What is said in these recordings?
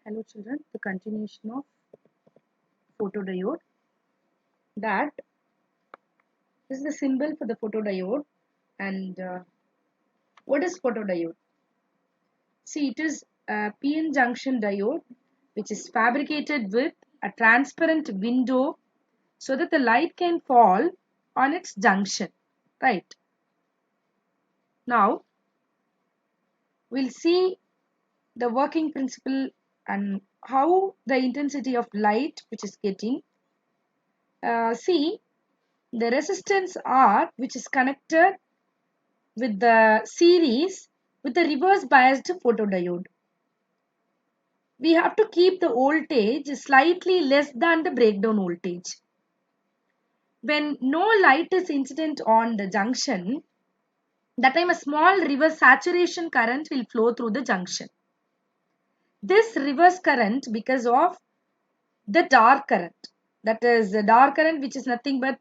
Hello children, the continuation of photodiode. That is the symbol for the photodiode. And what is photodiode? See, it is a PN junction diode which is fabricated with a transparent window so that the light can fall on its junction. Right. Now we'll see the working principle and how the intensity of light which is getting. See, the resistance R which is connected with the series with the reverse biased photodiode. We have to keep the voltage slightly less than the breakdown voltage. When no light is incident on the junction, that time a small reverse saturation current will flow through the junction. This reverse current, because of the dark current, that is the dark current which is nothing but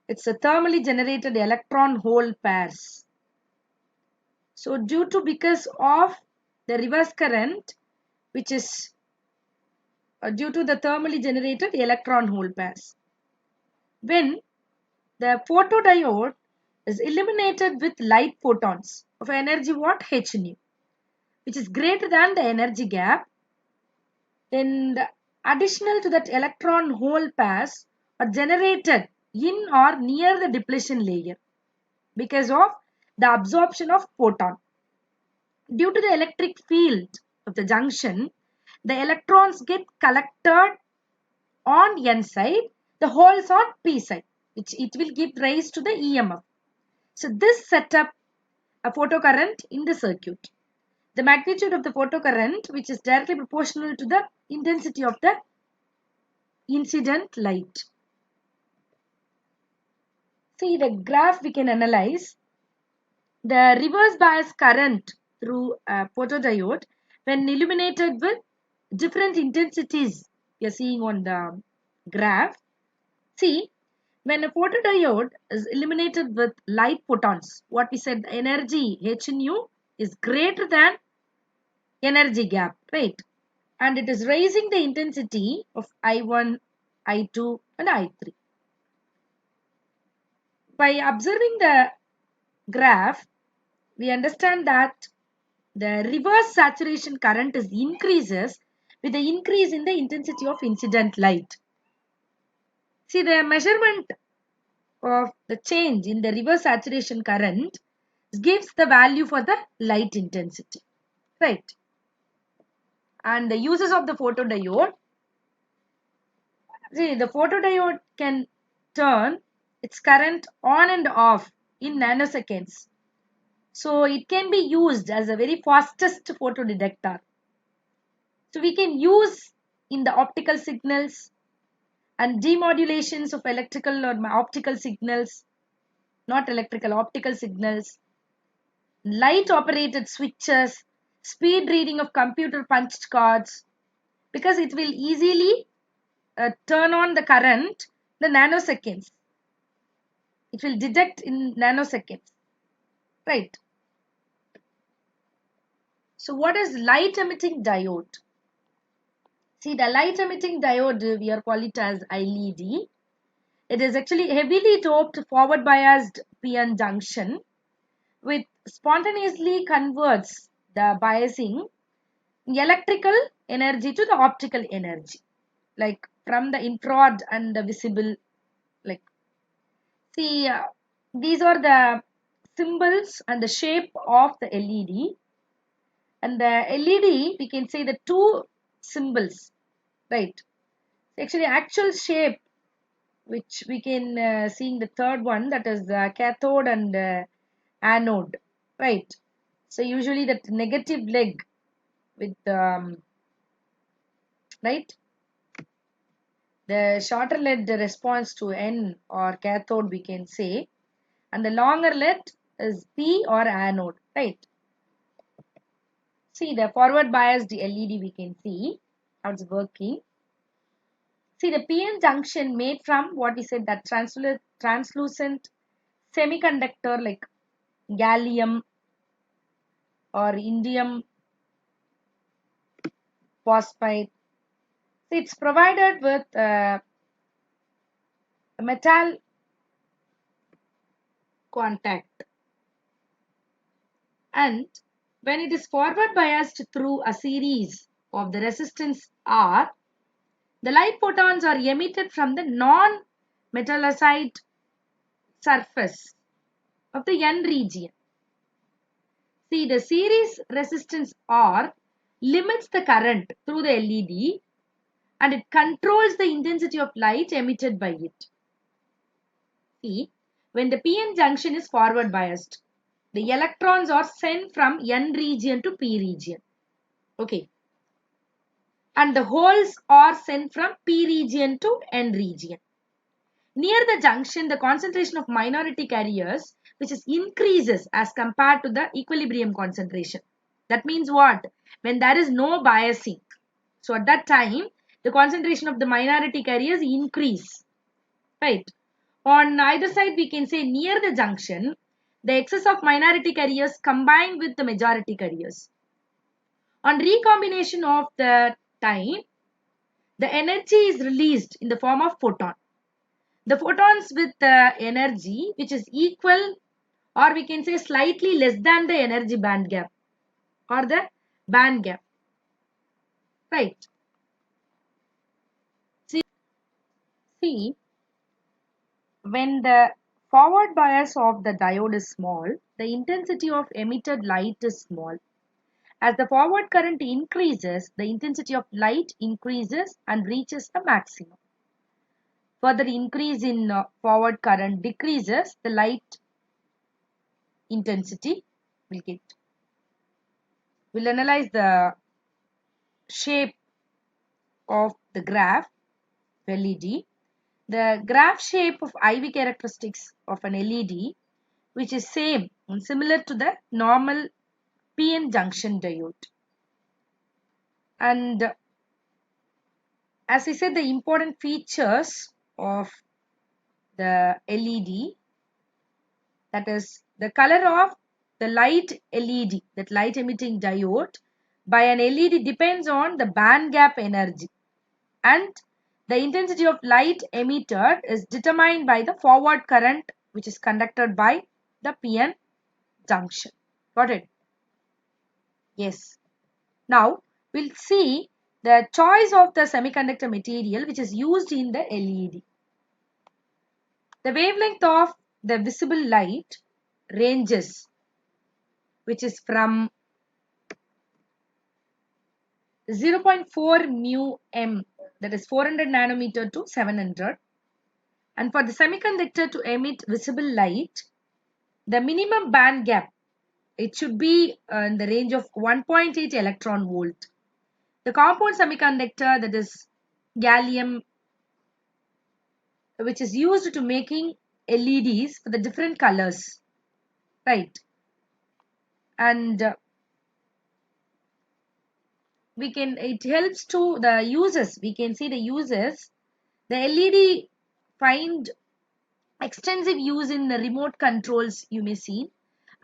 it's a thermally generated electron hole pairs. So because of the reverse current which is due to the thermally generated electron hole pairs. When the photodiode is illuminated with light photons of energy what h nu, which is greater than the energy gap, then the additional to that electron hole pairs are generated in or near the depletion layer because of the absorption of photon. Due to the electric field of the junction, the electrons get collected on n side, the holes on p side, which it will give rise to the EMF. So this set up a photocurrent in the circuit. The magnitude of the photocurrent, which is directly proportional to the intensity of the incident light. See the graph we can analyze. The reverse bias current through a photodiode when illuminated with different intensities we are seeing on the graph. See, when a photodiode is illuminated with light photons, what we said, the energy h nu is greater than energy gap, right? And it is raising the intensity of I1, I2 and I3. By observing the graph, we understand that the reverse saturation current is increases with the increase in the intensity of incident light. See, the measurement of the change in the reverse saturation current gives the value for the light intensity, right? And the uses of the photodiode. See, the photodiode can turn its current on and off in nanoseconds. So it can be used as a very fastest photodetector. So we can use in the optical signals and demodulations of electrical or optical signals, not electrical, optical signals, light operated switches, speed reading of computer punched cards, because it will easily turn on the current the nanoseconds. It will detect in nanoseconds, right? So what is light emitting diode? See, the light emitting diode, we are call it as LED. It is actually heavily doped forward biased PN junction which spontaneously converts the biasing electrical energy to the optical energy, like from the infrared and the visible. Like, see, these are the symbols and the shape of the LED. And the LED, we can say the two symbols, right? Actually, actual shape, which we can see in the third one, that is the cathode and anode, right? So usually that negative leg with right, the shorter lead responds to N or cathode we can say, and the longer lead is P or anode, right? See the forward biased LED we can see how it's working. See the PN junction made from what we said, that translucent semiconductor like gallium or indium phosphide. It's provided with metal contact, and when it is forward biased through a series of the resistance R, the light photons are emitted from the non-metallized surface of the N region. See, the series resistance R limits the current through the LED and it controls the intensity of light emitted by it. See, when the PN junction is forward biased, the electrons are sent from N region to P region. Okay. And the holes are sent from P region to N region. Near the junction, the concentration of minority carriers, which is increases as compared to the equilibrium concentration. That means what? When there is no biasing. So at that time, the concentration of the minority carriers increase. Right. On either side, we can say near the junction, the excess of minority carriers combine with the majority carriers. On recombination of the time, the energy is released in the form of photon. The photons with the energy which is equal, or we can say slightly less than the energy band gap or the band gap. Right. See, when the forward bias of the diode is small, the intensity of emitted light is small. As the forward current increases, the intensity of light increases and reaches the maximum. Further increase in forward current decreases, the light intensity will get. We'll analyze the shape of the graph LED. The graph shape of IV characteristics of an LED, which is same and similar to the normal PN junction diode. And as I said, the important features of the LED, that is the color of the light LED, that light emitting diode by an LED depends on the band gap energy, and the intensity of light emitted is determined by the forward current which is conducted by the PN junction. Got it? Yes. Now we'll see the choice of the semiconductor material which is used in the LED. The wavelength of the visible light ranges, which is from 0.4 mu m, that is 400 nanometer to 700. And for the semiconductor to emit visible light, the minimum band gap, it should be in the range of 1.8 electron volt. The compound semiconductor, that is gallium, which is used to making LEDs for the different colors, right? And it helps to the users. We can see the users. The LED find extensive use in the remote controls, you may see,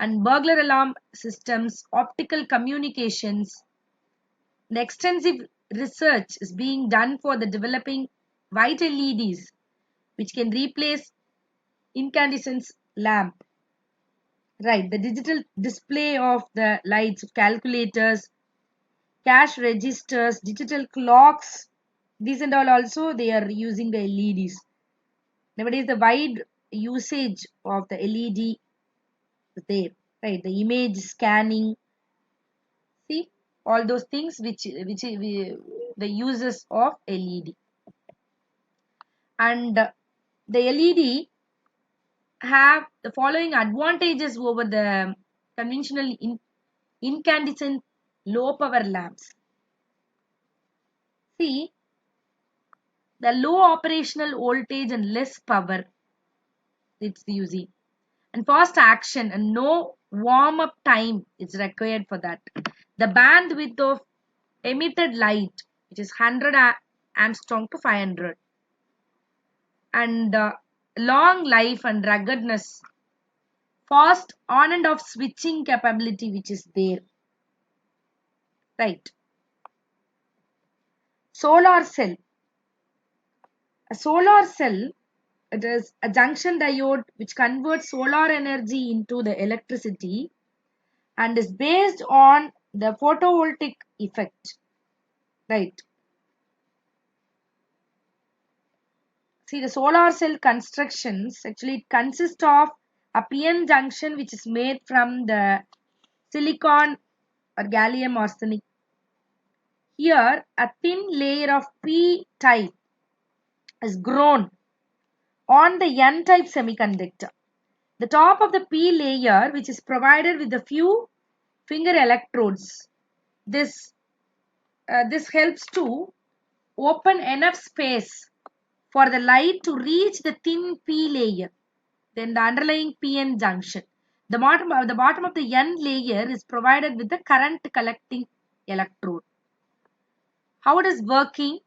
and burglar alarm systems, optical communications. The extensive research is being done for the developing white LEDs, which can replace incandescent lamp. Right, the digital display of the lights, calculators, cash registers, digital clocks, these and all also they are using the LEDs. Nowadays the wide usage of the LED is there, right? The image scanning, see all those things which the uses of LED. And the LED have the following advantages over the conventional incandescent low power lamps. See, the low operational voltage and less power it's using, and fast action and no warm up time is required for that. The bandwidth of emitted light, which is 100 angstrom to 500, and long life and ruggedness, fast on and off switching capability which is there, right? Solar cell. A solar cell, it is a junction diode which converts solar energy into the electricity and is based on the photovoltaic effect, right? See, the solar cell constructions actually consist of a PN junction which is made from the silicon or gallium arsenic. Here, a thin layer of P type is grown on the N type semiconductor. The top of the P layer, which is provided with a few finger electrodes, this this helps to open enough space for the light to reach the thin P layer, then the underlying PN junction. The bottom of the N layer is provided with the current collecting electrode. How it is working?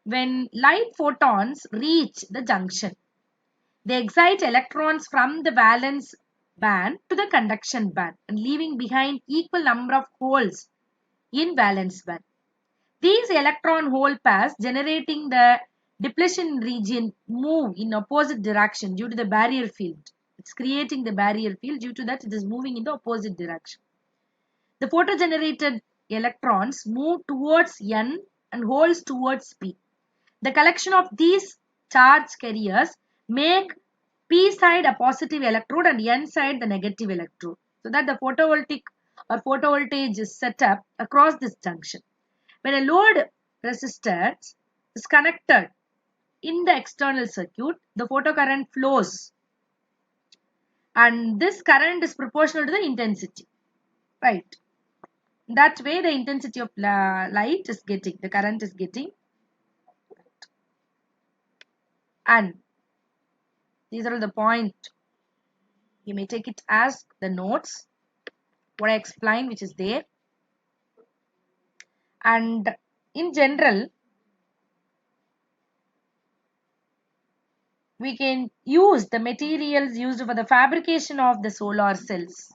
When light photons reach the junction, they excite electrons from the valence band to the conduction band and leaving behind equal number of holes in valence band. These electron hole pairs generating the depletion region move in opposite direction due to the barrier field. It's creating the barrier field, due to that it is moving in the opposite direction. The photogenerated electrons move towards N and holes towards P. The collection of these charge carriers make P side a positive electrode and N side the negative electrode, so that the photovoltaic or photovoltage is set up across this junction. When a load resistor is connected in the external circuit, the photocurrent flows and this current is proportional to the intensity, right? That way the intensity of light is getting, the current is getting, and these are the point. You may take it as the notes, what I explained, which is there. And in general, we can use the materials used for the fabrication of the solar cells.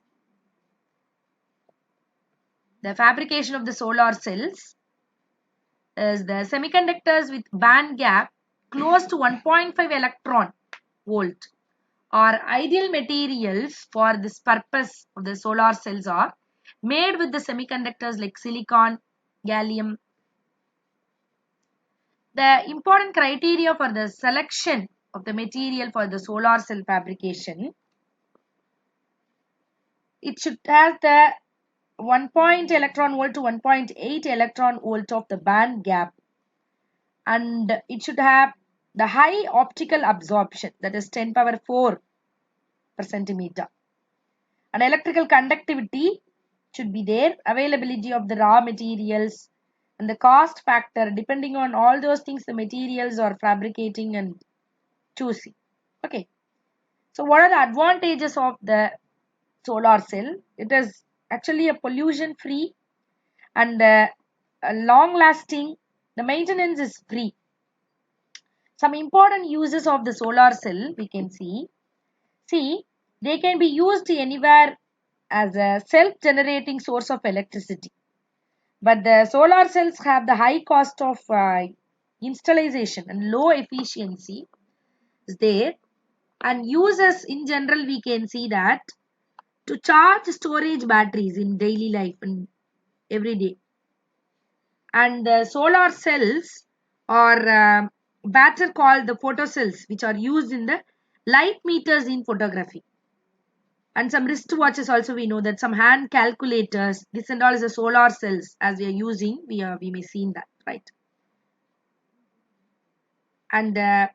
The fabrication of the solar cells is the semiconductors with band gap close to 1.5 electron volt are ideal materials for this purpose of the solar cells are made with the semiconductors like silicon, gallium. The important criteria for the selection of the material for the solar cell fabrication, it should have the 1 electron volt to 1.8 electron volt of the band gap, and it should have the high optical absorption, that is 10 power 4 per centimeter, and electrical conductivity should be there, availability of the raw materials and the cost factor, depending on all those things the materials are fabricating and choosing. Okay, so what are the advantages of the solar cell? It is actually a pollution free and long lasting. The maintenance is free. Some important uses of the solar cell we can see. They can be used anywhere as a self-generating source of electricity. But the solar cells have the high cost of installation and low efficiency is there. And uses in general, we can see that to charge storage batteries in daily life and every day. And the solar cells are better called the photocells, which are used in the light meters in photography. And some wristwatches also, we know that some hand calculators, this and all is the solar cells as we are using, we may see in that, right? And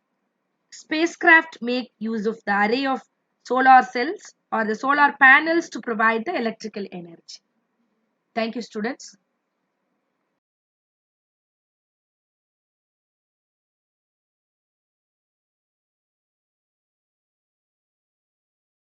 spacecraft make use of the array of solar cells or the solar panels to provide the electrical energy. Thank you, students.